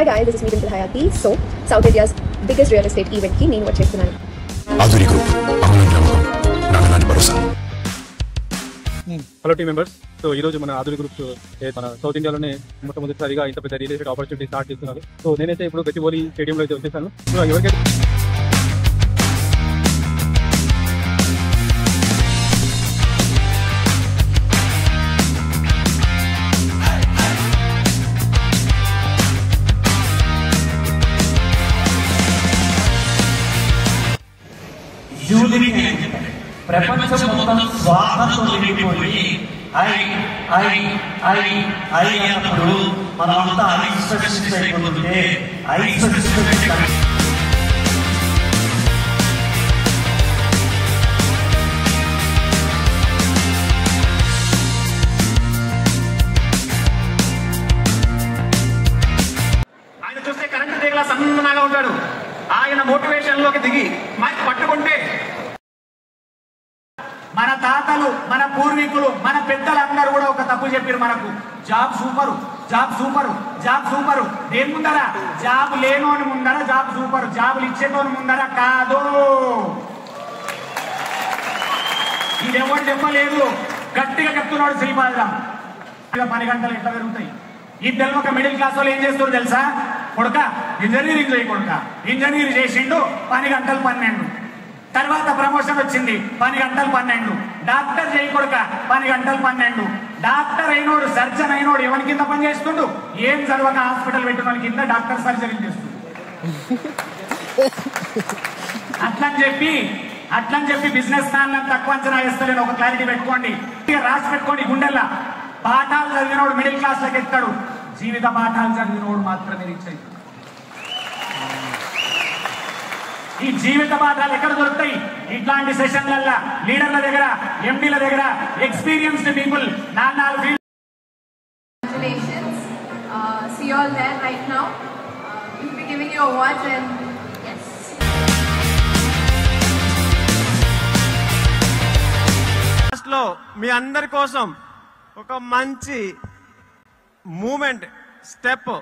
Hi guys, this is me Dimple Hayati. So, South India's biggest real estate event ki nenu vachestunanu. Aduri Group, Amanam Namavam, Naganani Bharosa. Hello team members. So ఈ రోజు మన ఆధునిక groups మన south ఇండియాలోనే మొట్టమొదటిసారిగా ఇంత పెద్ద real estate opportunity start చేస్తున్నారు. సో నేనైతే ఇప్పుడు గచ్చిబౌలి స్టేడియంలో అయితే వచ్చేసాను. సో ఎవరికైతే ప్రపంచం మొత్తం స్వార్థంతో నిండిపోయి అన్నప్పుడు మనమంతా ఐస్పెషలిస్ట్ అయిపోతుంటే ఆయన చూస్తే కరెంట్ తీగలా సన్నగా ఉంటాడు. ఆయన మోటివేషన్ లోకి దిగి మైక్ పట్టుకుంటే మన తాతలు, మన పూర్వీకులు, మన పెద్దలందరూ కూడా ఒక తప్పు చెప్పారు మనకు. Job super, job super, job super. దేని ముందర? జాబ్ లేనోని ముందర జాబ్ సూపరు, జాబులు ఇచ్చేటోని ముందర కాదు. ఇది ఎవరు చెప్పలేదు, గట్టిగా చెప్తున్నాడు శ్రీపాదరాం. 10 గంటలు ఎట్లా పెరుగుతాయి? ఈ తెలవక మిడిల్ క్లాస్ వాళ్ళు ఏం చేస్తారు తెలుసా? కొడుక ఇంజనీరింగ్ చేయి, కొడుక ఇంజనీరింగ్ చేసిండు 10 గంటలు 12. తర్వాత ప్రమోషన్ వచ్చింది 10 గంటలు 12. డాక్టర్ చేయి కొడుక 10 గంటలు 12. డాక్టర్ అయినోడు, సర్జన్ అయినోడు ఎవరి కింద పని చేస్తుండు? ఏం చదవక హాస్పిటల్ పెట్టిన వాళ్ళ కింద డాక్టర్ సర్జరీ చేస్తుండు. అట్లని చెప్పి బిజినెస్ మ్యాన్ తక్కువ అంచనా వేస్తలేను. ఒక క్లారిటీ పెట్టుకోండి, రాసి పెట్టుకోండి గుండెల్లా. పాఠాలు చదివినోడు మిడిల్ క్లాస్ లోకి ఎత్తాడు, జీవిత పాఠాలు చదివినోడు మాత్రమే రీచ్ అవుతాడు. ఈ జీవిత పాఠాలు ఎక్కడ దొరుకుతాయి? ఇట్లాంటి సెషన్లల్లా లీడర్ల దగ్గర, ఎండీల దగ్గర, experienced people. Congratulations. See you all there right now. We'll be giving you awards and yes. Last లో మీ అందరి కోసం ఒక మంచి మూమెంట్ స్టెప్